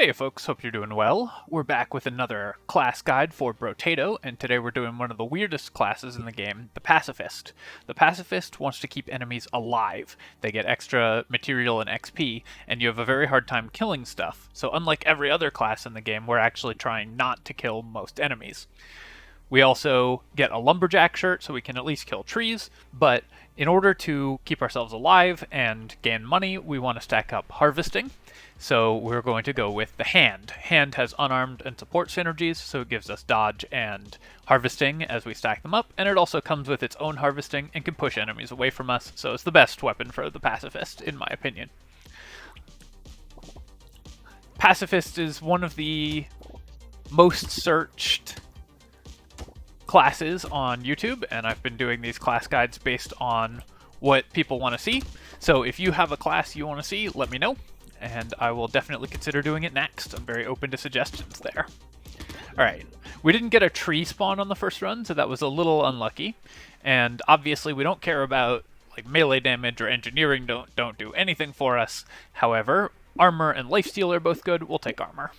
Hey folks, hope you're doing well. We're back with another class guide for Brotato, and today we're doing one of the weirdest classes in the game, the Pacifist. The Pacifist wants to keep enemies alive. They get extra material and XP, and you have a very hard time killing stuff. So unlike every other class in the game, we're actually trying not to kill most enemies. We also get a lumberjack shirt so we can at least kill trees, but in order to keep ourselves alive and gain money, we want to stack up harvesting. So we're going to go with the hand. Hand has unarmed and support synergies, so it gives us dodge and harvesting as we stack them up, and it also comes with its own harvesting and can push enemies away from us, so it's the best weapon for the Pacifist, in my opinion. Pacifist is one of the most searched classes on YouTube, and I've been doing these class guides based on what people want to see. So if you have a class you want to see, let me know, and I will definitely consider doing it next. I'm very open to suggestions there. Alright, we didn't get a tree spawn on the first run, so that was a little unlucky, and obviously we don't care about like melee damage or engineering don't do anything for us. However, armor and lifesteal are both good. We'll take armor.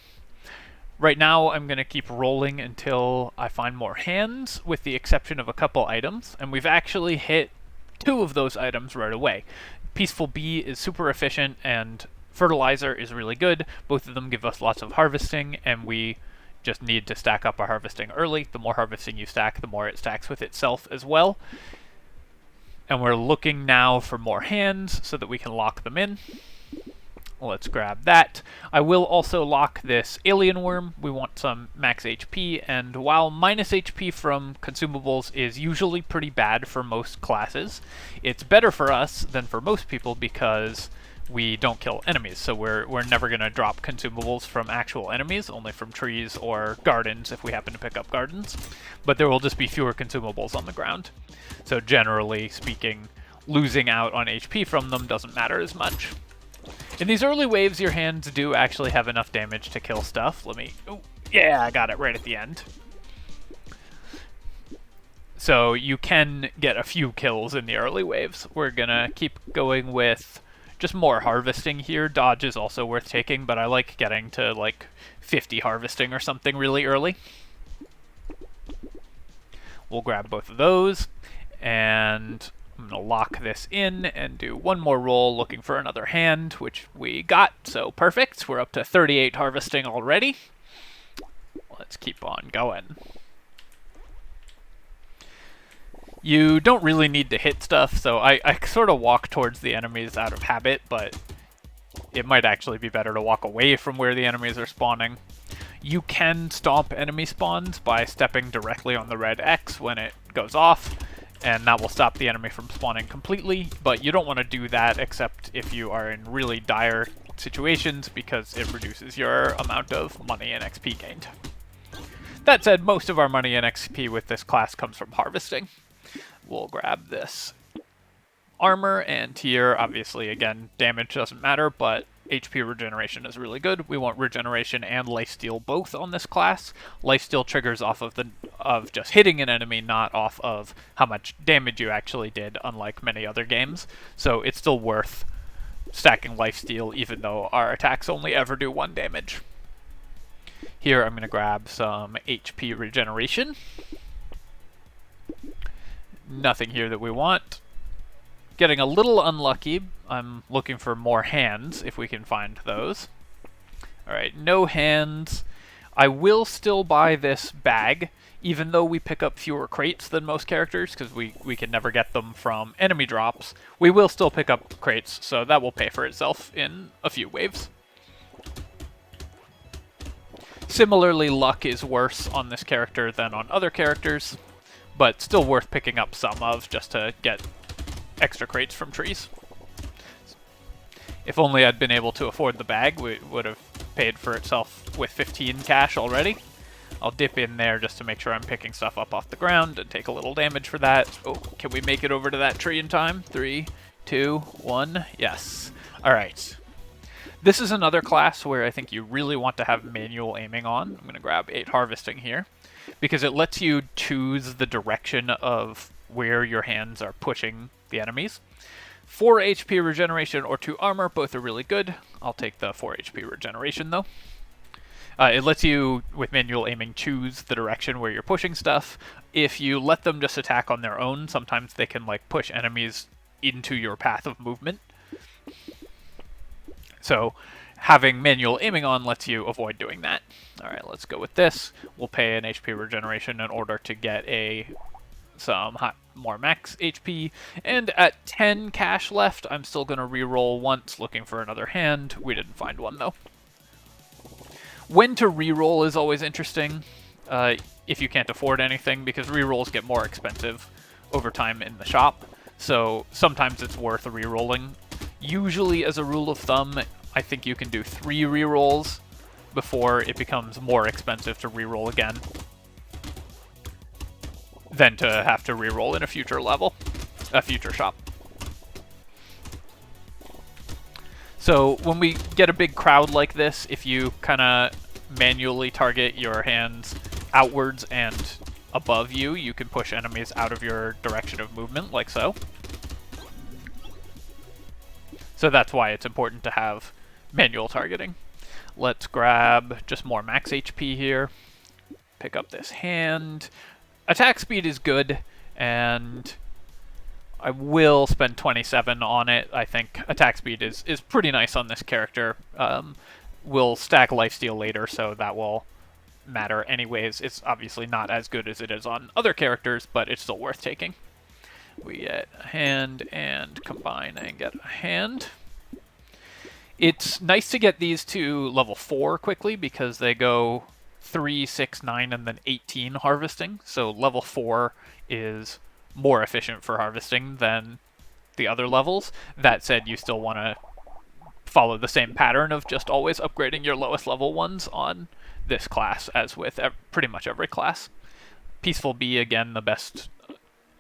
Right now, I'm going to keep rolling until I find more hands, with the exception of a couple items, and we've actually hit 2 of those items right away. Peaceful Bee is super efficient, and Fertilizer is really good. Both of them give us lots of harvesting, and we just need to stack up our harvesting early. The more harvesting you stack, the more it stacks with itself as well. And we're looking now for more hands so that we can lock them in. Let's grab that. I will also lock this alien worm. We want some max HP, and while minus HP from consumables is usually pretty bad for most classes, it's better for us than for most people because we don't kill enemies, so we're never going to drop consumables from actual enemies, only from trees or gardens if we happen to pick up gardens. But there will just be fewer consumables on the ground. So generally speaking, losing out on HP from them doesn't matter as much. In these early waves, your hands do actually have enough damage to kill stuff. Oh, yeah, I got it right at the end. So you can get a few kills in the early waves. We're gonna keep going with just more harvesting here. Dodge is also worth taking, but I like getting to like 50 harvesting or something really early. We'll grab both of those, and I'm going to lock this in and do one more roll looking for another hand, which we got, so perfect. We're up to 38 harvesting already. Let's keep on going. You don't really need to hit stuff, so I sort of walk towards the enemies out of habit, but it might actually be better to walk away from where the enemies are spawning. You can stomp enemy spawns by stepping directly on the red X when it goes off, and that will stop the enemy from spawning completely, but you don't want to do that except if you are in really dire situations because it reduces your amount of money and XP gained. That said, most of our money and XP with this class comes from harvesting. We'll grab this armor, and here, obviously, again, damage doesn't matter, but HP regeneration is really good. We want regeneration and lifesteal both on this class. Lifesteal triggers off of just hitting an enemy, not off of how much damage you actually did, unlike many other games. So it's still worth stacking lifesteal, even though our attacks only ever do 1 damage. Here I'm going to grab some HP regeneration. Nothing here that we want. Getting a little unlucky. I'm looking for more hands, if we can find those. Alright, no hands. I will still buy this bag, even though we pick up fewer crates than most characters, because we can never get them from enemy drops. We will still pick up crates, so that will pay for itself in a few waves. Similarly, luck is worse on this character than on other characters, but still worth picking up some of just to get extra crates from trees. If only I'd been able to afford the bag, we would have paid for itself with 15 cash already. I'll dip in there just to make sure I'm picking stuff up off the ground and take a little damage for that. Oh, can we make it over to that tree in time? 3, 2, 1, yes. Alright. This is another class where I think you really want to have manual aiming on. I'm going to grab 8 harvesting here, because it lets you choose the direction of where your hands are pushing the enemies. 4 HP regeneration or 2 armor, both are really good. I'll take the 4 HP regeneration though. It lets you, with manual aiming, choose the direction where you're pushing stuff. If you let them just attack on their own, sometimes they can like push enemies into your path of movement. So having manual aiming on lets you avoid doing that. Alright, let's go with this. We'll pay an HP regeneration in order to get some more max HP. And at 10 cash left, I'm still going to reroll once, looking for another hand. We didn't find one, though. When to reroll is always interesting, if you can't afford anything, because rerolls get more expensive over time in the shop. So sometimes it's worth rerolling. Usually, as a rule of thumb, I think you can do 3 rerolls before it becomes more expensive to reroll again than to have to reroll in a future shop. So when we get a big crowd like this, if you kind of manually target your hands outwards and above you, you can push enemies out of your direction of movement, like so. So that's why it's important to have manual targeting. Let's grab just more max HP here. Pick up this hand. Attack speed is good, and I will spend 27 on it. I think attack speed is pretty nice on this character. We'll stack lifesteal later, so that will matter anyways. It's obviously not as good as it is on other characters, but it's still worth taking. We get a hand and combine and get a hand. It's nice to get these to level 4 quickly because they go 3, 6, 9, and then 18 harvesting. So level 4 is more efficient for harvesting than the other levels. That said, you still want to follow the same pattern of just always upgrading your lowest level ones on this class, as with pretty much every class. Peaceful Bee, again, the best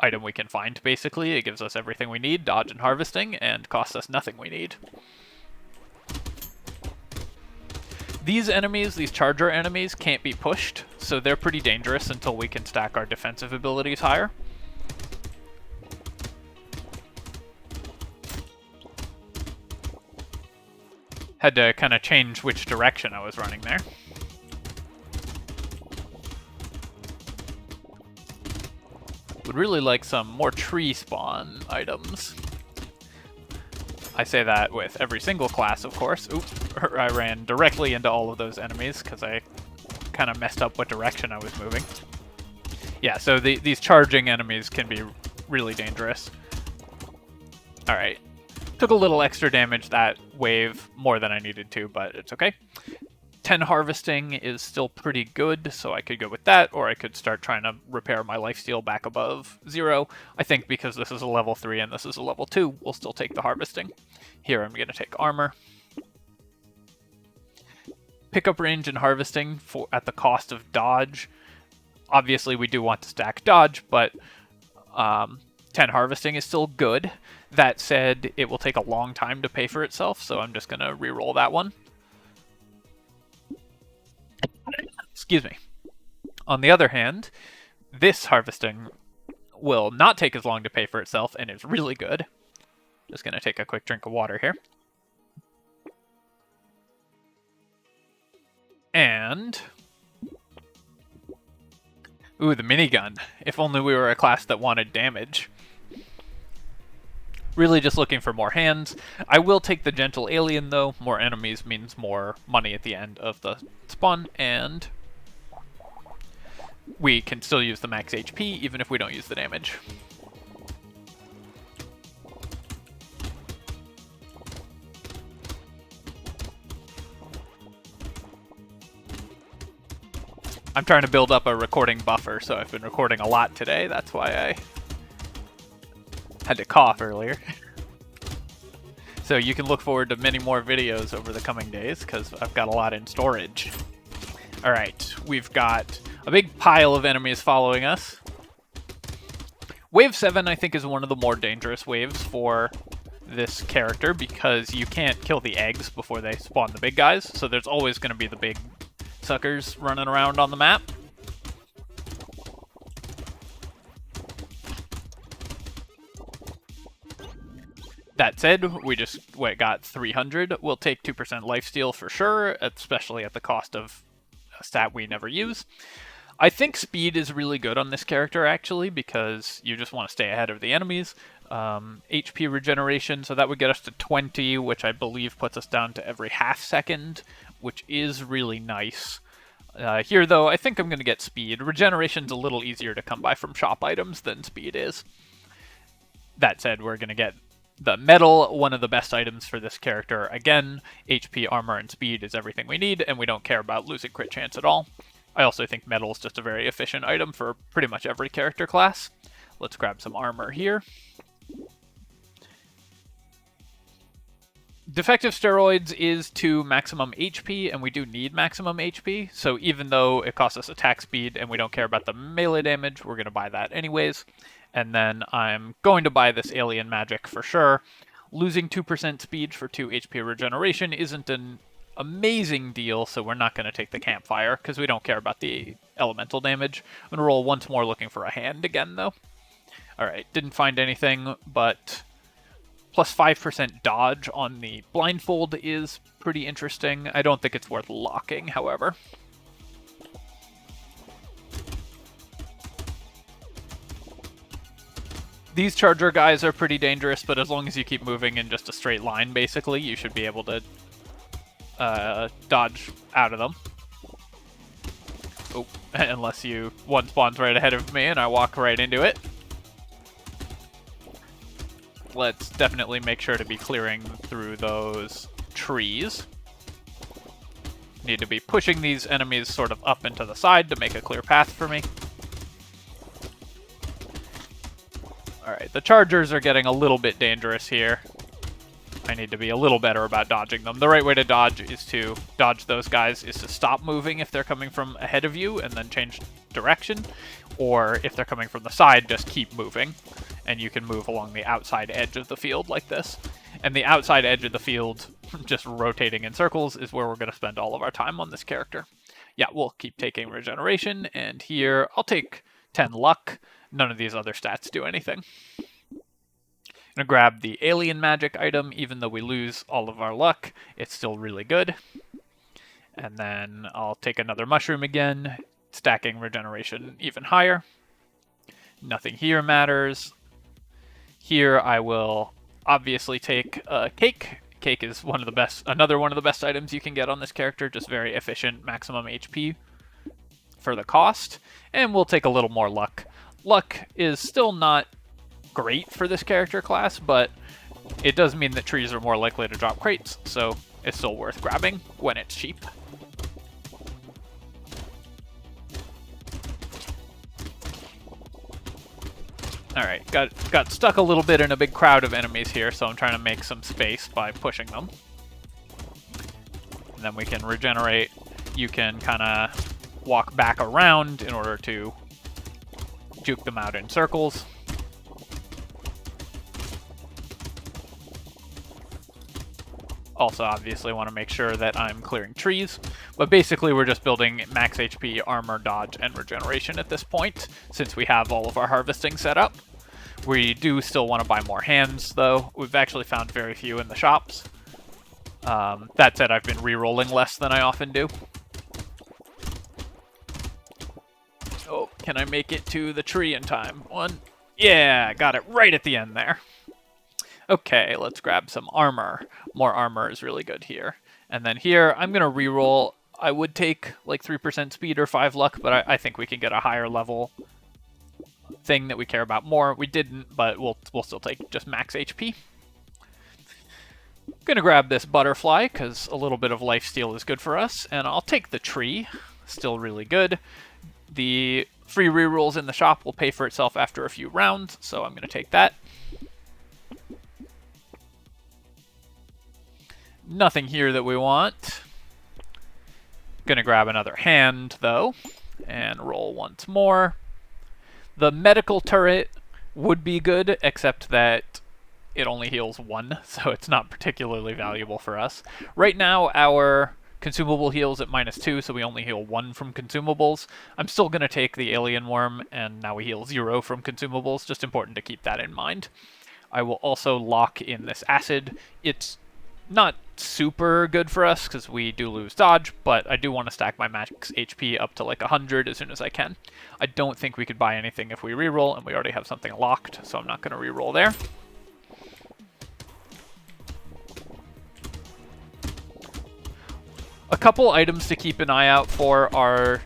item we can find, basically. It gives us everything we need, dodge and harvesting, and costs us nothing we need. These enemies, these charger enemies, can't be pushed, so they're pretty dangerous until we can stack our defensive abilities higher. Had to kind of change which direction I was running there. Would really like some more tree spawn items. I say that with every single class, of course. Oop, I ran directly into all of those enemies because I kind of messed up what direction I was moving. Yeah, so these charging enemies can be really dangerous. Alright. Took a little extra damage that wave, more than I needed to, but it's okay. 10 harvesting is still pretty good, so I could go with that, or I could start trying to repair my lifesteal back above 0. I think because this is a level 3 and this is a level 2, we'll still take the harvesting. Here I'm going to take armor. Pickup range and harvesting at the cost of dodge. Obviously we do want to stack dodge, but 10 harvesting is still good. That said, it will take a long time to pay for itself, so I'm just going to reroll that one. Excuse me. On the other hand, this harvesting will not take as long to pay for itself and is really good. Just going to take a quick drink of water here. And ooh, the minigun. If only we were a class that wanted damage. Really just looking for more hands. I will take the Gentle Alien, though. More enemies means more money at the end of the spawn, and we can still use the max HP, even if we don't use the damage. I'm trying to build up a recording buffer, so I've been recording a lot today. That's why I had to cough earlier. So you can look forward to many more videos over the coming days, because I've got a lot in storage. Alright, we've got a big pile of enemies following us. Wave 7, I think, is one of the more dangerous waves for this character, because you can't kill the eggs before they spawn the big guys, so there's always going to be the big suckers running around on the map. That said, we just got 300. We'll take 2% lifesteal for sure, especially at the cost of a stat we never use. I think speed is really good on this character, actually, because you just want to stay ahead of the enemies. HP regeneration, so that would get us to 20, which I believe puts us down to every half second, which is really nice. Here, though, I think I'm going to get speed. Regeneration's a little easier to come by from shop items than speed is. That said, we're going to get the metal, one of the best items for this character. Again, HP, armor, and speed is everything we need, and we don't care about losing crit chance at all. I also think metal is just a very efficient item for pretty much every character class. Let's grab some armor here. Defective steroids is to maximum HP, and we do need maximum HP, so even though it costs us attack speed and we don't care about the melee damage, we're going to buy that anyways. And then I'm going to buy this alien magic for sure. Losing 2% speed for 2 HP regeneration isn't an amazing deal, so we're not going to take the campfire, because we don't care about the elemental damage. I'm going to roll once more looking for a hand again, though. Alright, didn't find anything, but plus 5% dodge on the blindfold is pretty interesting. I don't think it's worth locking, however. These charger guys are pretty dangerous, but as long as you keep moving in just a straight line, basically, you should be able to dodge out of them. Oh, unless one spawns right ahead of me and I walk right into it. Let's definitely make sure to be clearing through those trees. Need to be pushing these enemies sort of up into the side to make a clear path for me. Alright, the chargers are getting a little bit dangerous here. I need to be a little better about dodging them. The right way to dodge those guys is to stop moving if they're coming from ahead of you and then change direction. Or if they're coming from the side, just keep moving. And you can move along the outside edge of the field like this. And the outside edge of the field, just rotating in circles, is where we're going to spend all of our time on this character. Yeah, we'll keep taking regeneration, and here I'll take 10 luck. None of these other stats do anything. I'm going to grab the alien magic item. Even though we lose all of our luck, it's still really good. And then I'll take another mushroom again, stacking regeneration even higher. Nothing here matters. Here I will obviously take cake. Cake is another one of the best items you can get on this character, just very efficient, maximum HP for the cost. And we'll take a little more luck. Luck is still not great for this character class, but it does mean that trees are more likely to drop crates, so it's still worth grabbing when it's cheap. Alright, got stuck a little bit in a big crowd of enemies here, so I'm trying to make some space by pushing them. And then we can regenerate. You can kind of walk back around in order to juke them out in circles. Also, obviously, want to make sure that I'm clearing trees. But basically, we're just building max HP, armor, dodge, and regeneration at this point, since we have all of our harvesting set up. We do still want to buy more hands, though. We've actually found very few in the shops. That said, I've been re-rolling less than I often do. Oh, can I make it to the tree in time? One. Yeah, got it right at the end there. Okay, let's grab some armor. More armor is really good here. And then here, I'm going to reroll. I would take like 3% speed or 5 luck, but I think we can get a higher level thing that we care about more. We didn't, but we'll still take just max HP. I'm going to grab this butterfly, because a little bit of lifesteal is good for us. And I'll take the tree. Still really good. The free rerolls in the shop will pay for itself after a few rounds, so I'm going to take that. Nothing here that we want. Gonna grab another hand, though, and roll once more. The medical turret would be good, except that it only heals 1, so it's not particularly valuable for us. Right now, our consumable heals at -2, so we only heal 1 from consumables. I'm still gonna take the alien worm, and now we heal 0 from consumables. Just important to keep that in mind. I will also lock in this acid. It's not super good for us because we do lose dodge, but I do want to stack my max HP up to like 100 as soon as I can. I don't think we could buy anything if we reroll, and we already have something locked, so I'm not going to reroll there. A couple items to keep an eye out for are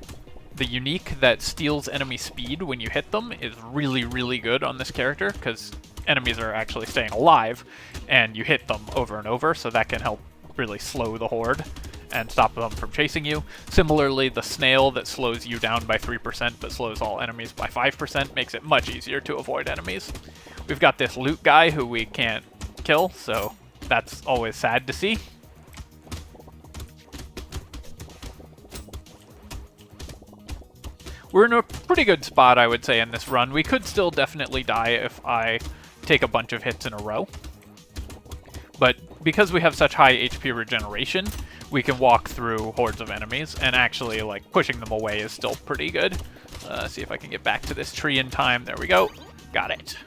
the unique that steals enemy speed when you hit them is really, really good on this character because enemies are actually staying alive and you hit them over and over, so that can help really slow the horde and stop them from chasing you. Similarly, the snail that slows you down by 3% but slows all enemies by 5% makes it much easier to avoid enemies. We've got this loot guy who we can't kill, so that's always sad to see. We're in a pretty good spot, I would say, in this run. We could still definitely die if I take a bunch of hits in a row. But because we have such high HP regeneration, we can walk through hordes of enemies, and actually, like, pushing them away is still pretty good. See if I can get back to this tree in time. There we go. Got it.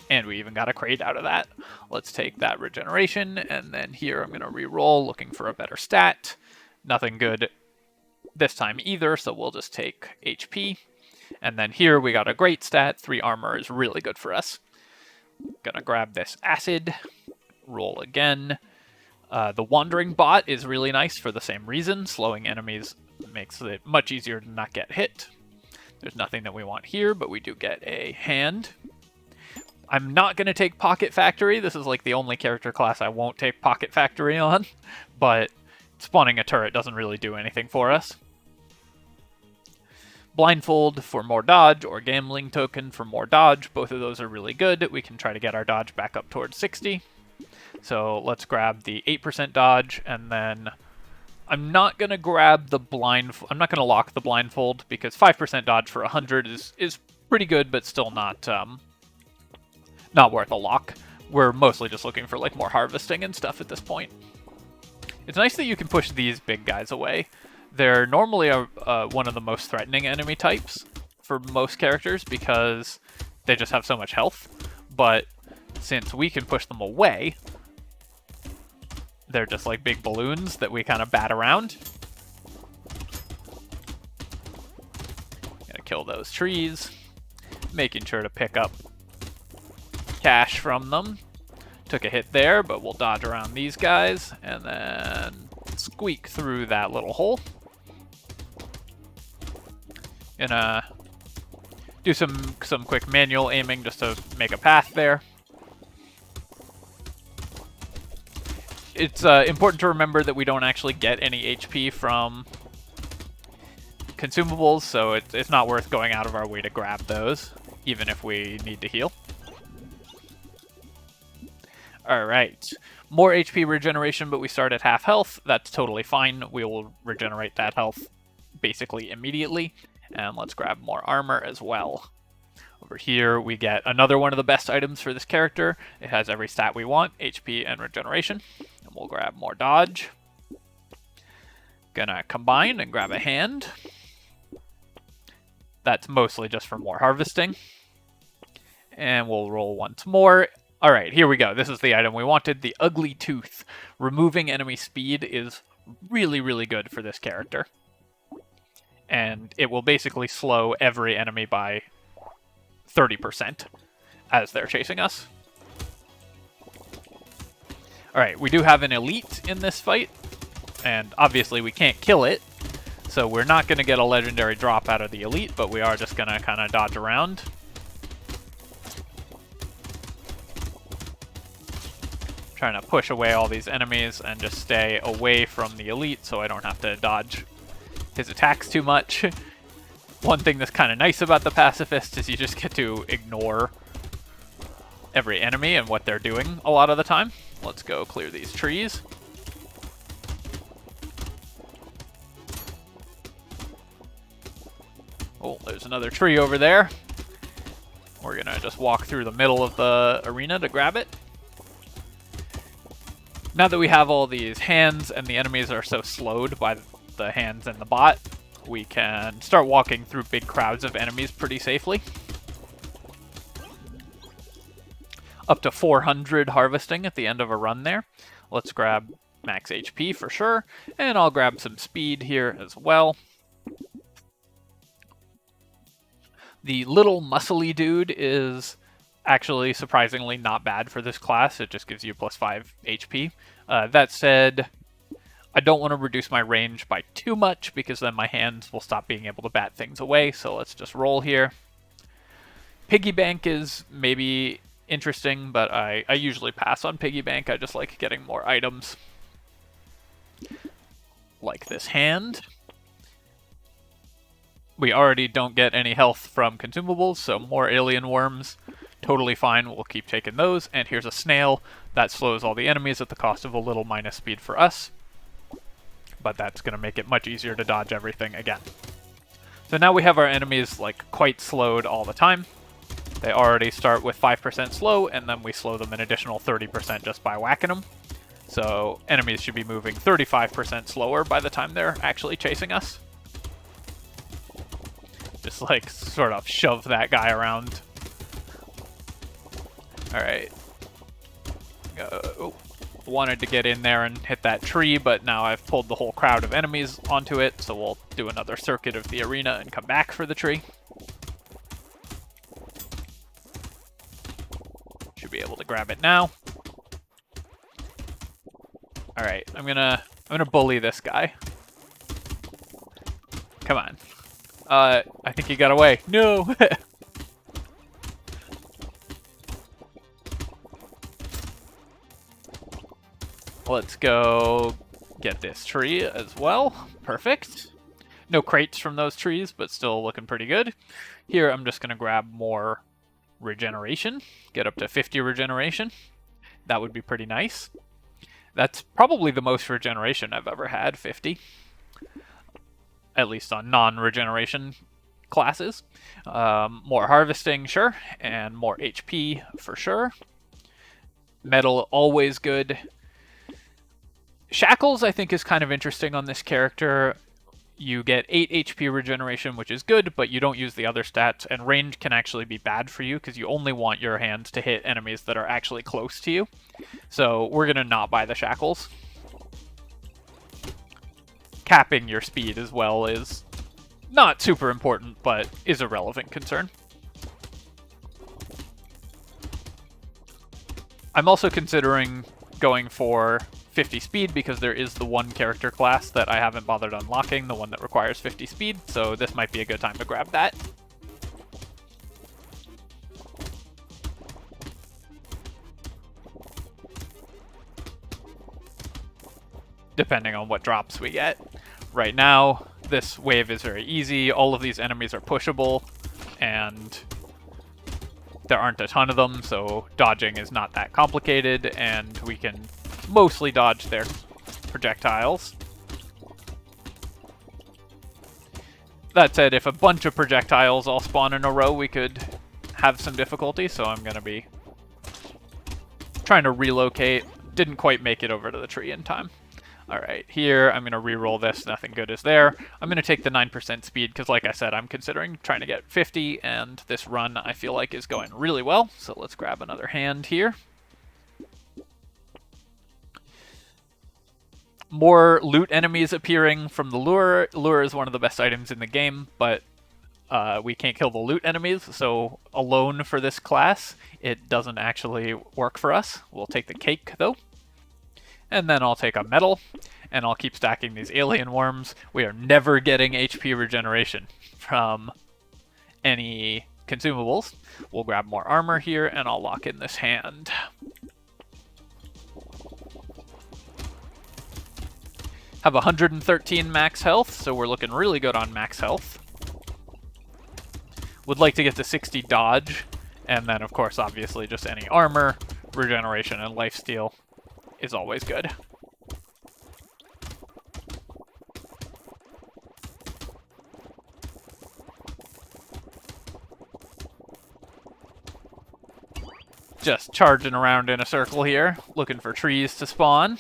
And we even got a crate out of that. Let's take that regeneration, and then here I'm going to re-roll, looking for a better stat. Nothing good this time either, so we'll just take HP. And then here we got a great stat. 3 armor is really good for us. Gonna grab this acid, roll again. The wandering bot is really nice for the same reason. Slowing enemies makes it much easier to not get hit. There's nothing that we want here, but we do get a hand. I'm not going to take Pocket Factory. This is like the only character class I won't take Pocket Factory on, but spawning a turret doesn't really do anything for us. Blindfold for more dodge, or Gambling Token for more dodge. Both of those are really good. We can try to get our dodge back up towards 60. So let's grab the 8% dodge, and then I'm not going to grab the I'm not going to lock the Blindfold, because 5% dodge for 100 is pretty good, but still not worth a lock. We're mostly just looking for like more harvesting and stuff at this point. It's nice that you can push these big guys away. They're normally one of the most threatening enemy types for most characters because they just have so much health. But since we can push them away, they're just like big balloons that we kind of bat around. Gonna kill those trees, making sure to pick up cash from them. Took a hit there, but we'll dodge around these guys and then squeak through that little hole. Gonna do some quick manual aiming just to make a path there. It's important to remember that we don't actually get any HP from consumables, so it's not worth going out of our way to grab those, even if we need to heal. Alright, more HP regeneration, but we start at half health. That's totally fine. We will regenerate that health basically immediately. And let's grab more armor as well. Over here, we get another one of the best items for this character. It has every stat we want, HP and regeneration. And we'll grab more dodge. Gonna combine and grab a hand. That's mostly just for more harvesting. And we'll roll once more. Alright, here we go. This is the item we wanted, the Ugly Tooth. Removing enemy speed is really, really good for this character. And it will basically slow every enemy by 30% as they're chasing us. Alright, we do have an elite in this fight, and obviously we can't kill it, so we're not going to get a legendary drop out of the elite, but we are just going to kind of dodge around. Trying to push away all these enemies and just stay away from the elite so I don't have to dodge his attacks too much. One thing that's kind of nice about the Pacifist is you just get to ignore every enemy and what they're doing a lot of the time. Let's go clear these trees. Oh, there's another tree over there. We're gonna just walk through the middle of the arena to grab it. Now that we have all these hands and the enemies are so slowed by the hands and the bot, we can start walking through big crowds of enemies pretty safely. Up to 400 harvesting at the end of a run there. Let's grab max HP for sure, and I'll grab some speed here as well. The little muscly dude is actually surprisingly not bad for this class. It just gives you plus 5 HP. That said, I don't want to reduce my range by too much because then my hands will stop being able to bat things away, so let's just roll here. Piggy Bank is maybe interesting, but I usually pass on Piggy Bank. I just like getting more items. Like this hand. We already don't get any health from consumables, so more alien worms. Totally fine, we'll keep taking those. And here's a snail. That slows all the enemies at the cost of a little minus speed for us. But that's going to make it much easier to dodge everything again. So now we have our enemies like quite slowed all the time. They already start with 5% slow, and then we slow them an additional 30% just by whacking them. So enemies should be moving 35% slower by the time they're actually chasing us. Just like sort of shove that guy around. Alright. Wanted to get in there and hit that tree, but now I've pulled the whole crowd of enemies onto it, so we'll do another circuit of the arena and come back for the tree. Should be able to grab it now. Alright, I'm gonna bully this guy. Come on. I think he got away. No! Let's go get this tree as well. Perfect. No crates from those trees, but still looking pretty good. Here, I'm just going to grab more regeneration. Get up to 50 regeneration. That would be pretty nice. That's probably the most regeneration I've ever had, 50. At least on non-regeneration classes. More harvesting, sure. And more HP, for sure. Metal, always good. Shackles, I think, is kind of interesting on this character. You get 8 HP regeneration, which is good, but you don't use the other stats, and range can actually be bad for you because you only want your hands to hit enemies that are actually close to you. So we're going to not buy the Shackles. Capping your speed as well is not super important, but is a relevant concern. I'm also considering going for 50 speed because there is the one character class that I haven't bothered unlocking, the one that requires 50 speed, so this might be a good time to grab that. Depending on what drops we get. Right now, this wave is very easy, all of these enemies are pushable, and there aren't a ton of them, so dodging is not that complicated, and we can mostly dodge their projectiles. That said, if a bunch of projectiles all spawn in a row, we could have some difficulty, so I'm going to be trying to relocate. Didn't quite make it over to the tree in time. Alright, here I'm going to re-roll this, nothing good is there. I'm going to take the 9% speed because, like I said, I'm considering trying to get 50, and this run I feel like is going really well, so let's grab another hand here. More loot enemies appearing from the lure. Lure is one of the best items in the game, but we can't kill the loot enemies, so alone for this class, it doesn't actually work for us. We'll take the cake, though. And then I'll take a metal, and I'll keep stacking these alien worms. We are never getting HP regeneration from any consumables. We'll grab more armor here, and I'll lock in this hand. Have 113 max health, so we're looking really good on max health. Would like to get to 60 dodge, and then, of course, obviously, just any armor, regeneration, and lifesteal is always good. Just charging around in a circle here, looking for trees to spawn.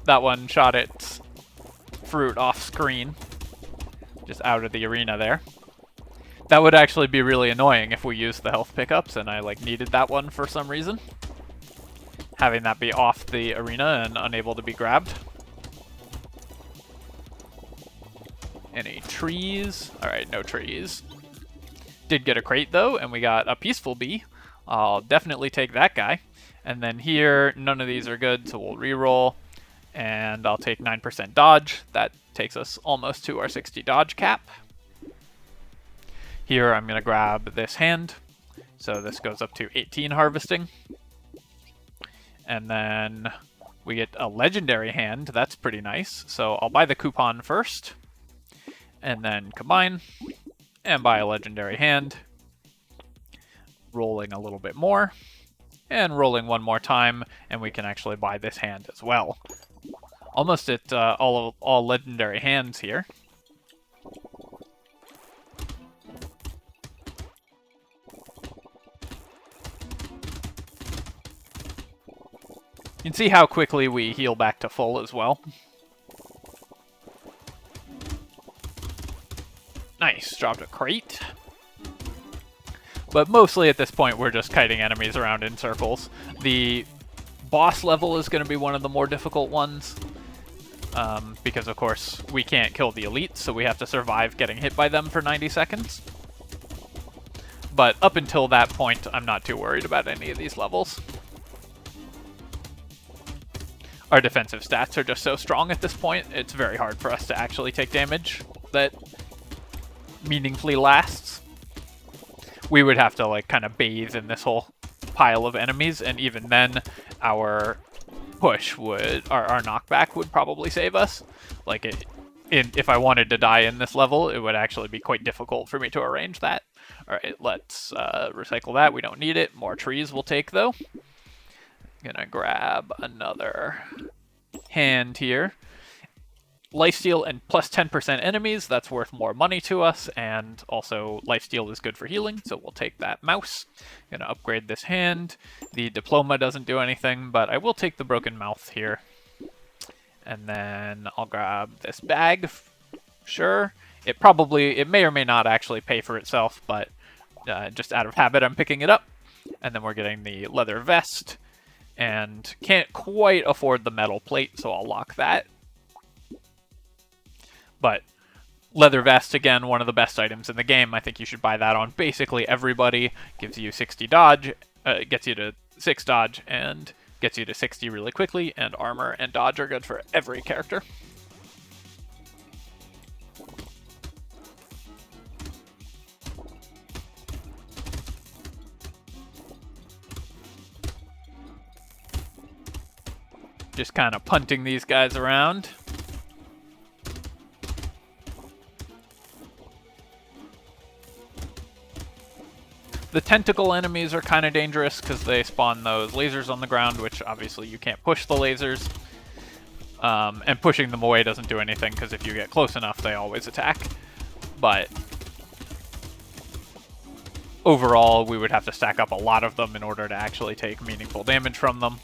That one shot its fruit off screen, just out of the arena there. That would actually be really annoying if we used the health pickups and I like needed that one for some reason. Having that be off the arena and unable to be grabbed. Any trees? Alright, no trees. Did get a crate though, and we got a peaceful bee. I'll definitely take that guy. And then here, none of these are good, so we'll reroll. And I'll take 9% dodge. That takes us almost to our 60 dodge cap. Here I'm going to grab this hand. So this goes up to 18 harvesting. And then we get a legendary hand. That's pretty nice. So I'll buy the coupon first. And then combine. And buy a legendary hand. Rolling a little bit more. And rolling one more time. And we can actually buy this hand as well. Almost at all legendary hands here. You can see how quickly we heal back to full as well. Nice, dropped a crate. But mostly at this point we're just kiting enemies around in circles. The boss level is going to be one of the more difficult ones. Because of course we can't kill the elites, so we have to survive getting hit by them for 90 seconds. But up until that point, I'm not too worried about any of these levels. Our defensive stats are just so strong at this point, it's very hard for us to actually take damage that meaningfully lasts. We would have to like kind of bathe in this whole pile of enemies, and even then our push would, our knockback would probably save us. Like if I wanted to die in this level, it would actually be quite difficult for me to arrange that. Alright, let's recycle that. We don't need it. More trees we'll take though. Gonna grab another hand here. Lifesteal and plus 10% enemies, that's worth more money to us, and also lifesteal is good for healing, so we'll take that mouse. Gonna upgrade this hand. The diploma doesn't do anything, but I will take the broken mouth here. And then I'll grab this bag. Sure. It may or may not actually pay for itself, but just out of habit I'm picking it up. And then we're getting the leather vest. And can't quite afford the metal plate, so I'll lock that. But leather vest, again, one of the best items in the game. I think you should buy that on basically everybody. Gives you 60 dodge, gets you to 6 dodge, and gets you to 60 really quickly. And armor and dodge are good for every character. Just kind of punting these guys around. The tentacle enemies are kind of dangerous because they spawn those lasers on the ground, which obviously you can't push the lasers. And pushing them away doesn't do anything because if you get close enough, they always attack. But overall, we would have to stack up a lot of them in order to actually take meaningful damage from them.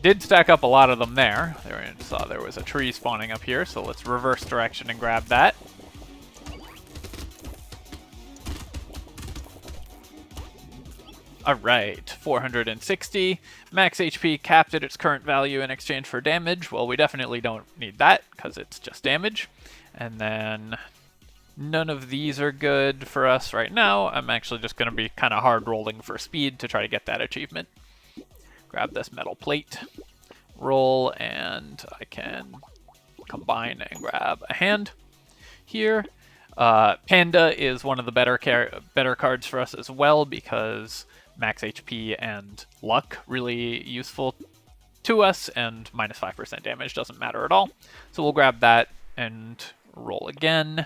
Did stack up a lot of them there. There we saw there was a tree spawning up here, so let's reverse direction and grab that. Alright, 460. Max HP capped at its current value in exchange for damage. Well, we definitely don't need that, because it's just damage. And then none of these are good for us right now. I'm actually just going to be kind of hard rolling for speed to try to get that achievement. Grab this metal plate, roll, and I can combine and grab a hand here. Panda is one of the better cards for us as well because max HP and luck really useful to us, and minus 5% damage doesn't matter at all. So we'll grab that and roll again.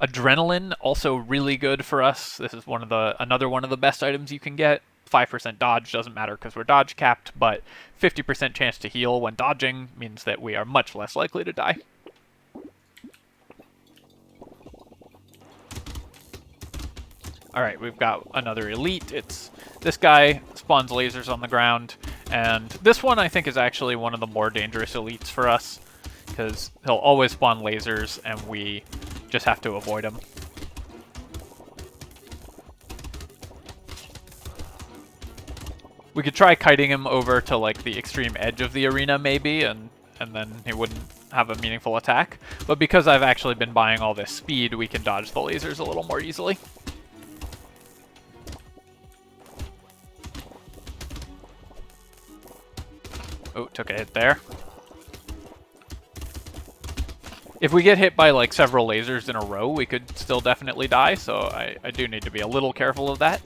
Adrenaline, also really good for us. This is another one of the best items you can get. 5% dodge doesn't matter because we're dodge capped, but 50% chance to heal when dodging means that we are much less likely to die. Alright, we've got another elite. It's this guy spawns lasers on the ground, and this one I think is actually one of the more dangerous elites for us. because he'll always spawn lasers, and we just have to avoid him. We could try kiting him over to like the extreme edge of the arena maybe, and then he wouldn't have a meaningful attack. But because I've actually been buying all this speed, we can dodge the lasers a little more easily. Oh, took a hit there. If we get hit by like several lasers in a row, we could still definitely die, so I do need to be a little careful of that.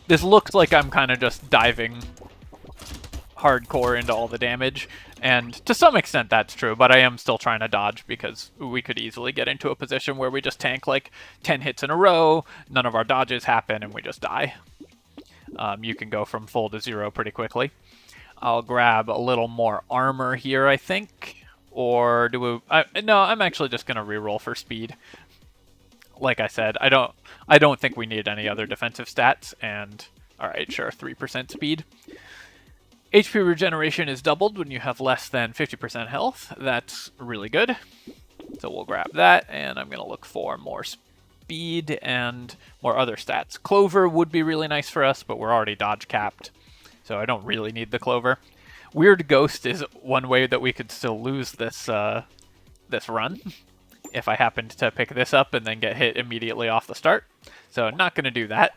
This looks like I'm kind of just diving hardcore into all the damage, and to some extent that's true, but I am still trying to dodge because we could easily get into a position where we just tank like 10 hits in a row, none of our dodges happen, and we just die. You can go from full to zero pretty quickly. I'll grab a little more armor here, I think, or do we... no, I'm actually just going to reroll for speed. Like I said, I don't think we need any other defensive stats, and alright, sure, 3% speed. HP regeneration is doubled when you have less than 50% health. That's really good. So we'll grab that, and I'm going to look for more speed and more other stats. Clover would be really nice for us, but we're already dodge capped, so I don't really need the clover. Weird Ghost is one way that we could still lose this this run. If I happened to pick this up and then get hit immediately off the start. So not going to do that.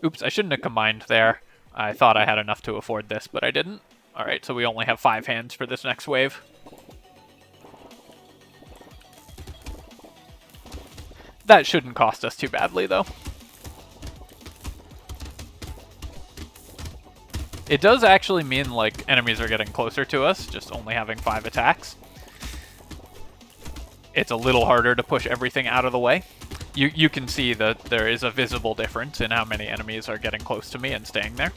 Oops, I shouldn't have combined there. I thought I had enough to afford this, but I didn't. Alright, so we only have 5 hands for this next wave. That shouldn't cost us too badly, though. It does actually mean, like, enemies are getting closer to us, just only having 5 attacks. It's a little harder to push everything out of the way. You can see that there is a visible difference in how many enemies are getting close to me and staying there.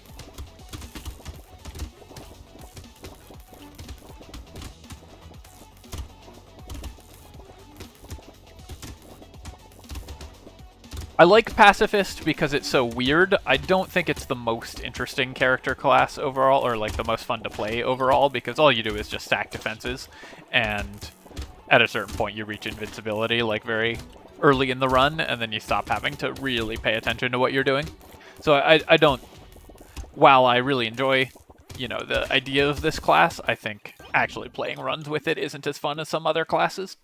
I like Pacifist because it's so weird. I don't think it's the most interesting character class overall, or like the most fun to play overall, because all you do is just stack defenses, and at a certain point you reach invincibility like very early in the run, and then you stop having to really pay attention to what you're doing. So I don't, while I really enjoy, you know, the idea of this class, I think actually playing runs with it isn't as fun as some other classes.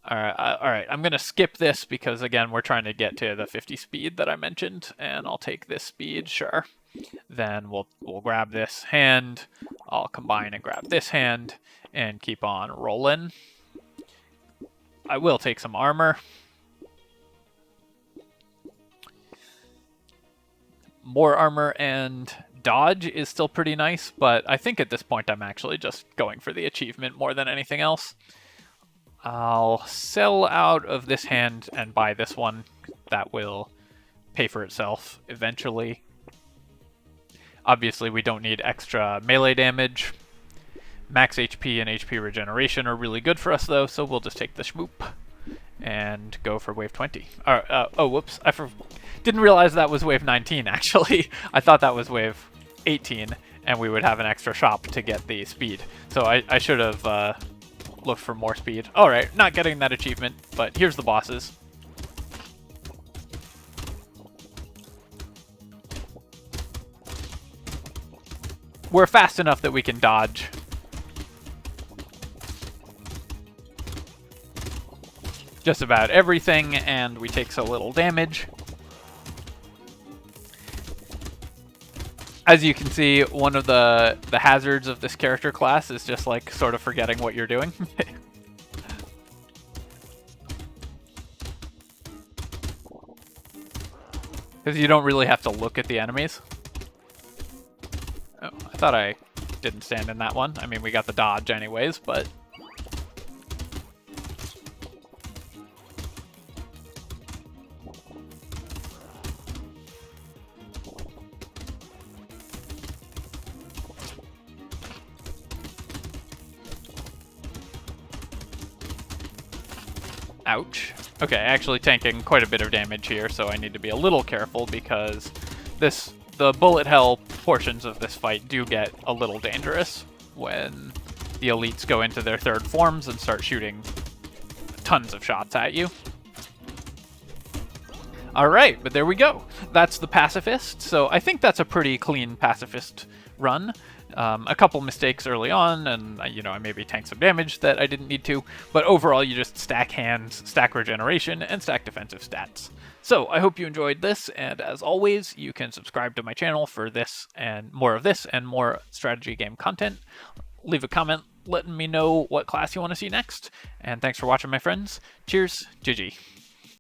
Alright, I'm going to skip this because, again, we're trying to get to the 50 speed that I mentioned, and I'll take this speed, sure. Then we'll grab this hand, I'll combine and grab this hand, and keep on rolling. I will take some armor. More armor and dodge is still pretty nice, but I think at this point I'm actually just going for the achievement more than anything else. I'll sell out of this hand and buy this one. That will pay for itself eventually. Obviously we don't need extra melee damage. Max HP and HP regeneration are really good for us though, so we'll just take the schmoop and go for wave 20. Oh, whoops. Didn't realize that was wave 19, actually. I thought that was wave 18, and we would have an extra shop to get the speed. So I should have looked for more speed. Alright, not getting that achievement, but here's the bosses. We're fast enough that we can dodge. Just about everything, and we take so little damage. As you can see, one of the hazards of this character class is just like sort of forgetting what you're doing. Because you don't really have to look at the enemies. Oh, I thought I didn't stand in that one. I mean, we got the dodge anyways, but... Ouch. Okay, actually tanking quite a bit of damage here, so I need to be a little careful because this the bullet hell portions of this fight do get a little dangerous when the elites go into their third forms and start shooting tons of shots at you. Alright, but there we go. That's the Pacifist, so I think that's a pretty clean Pacifist run. A couple mistakes early on, and I maybe tanked some damage that I didn't need to, but overall you just stack hands, stack regeneration, and stack defensive stats. So I hope you enjoyed this, and as always, you can subscribe to my channel for this and more strategy game content. Leave a comment letting me know what class you want to see next, and thanks for watching, my friends. Cheers, GG.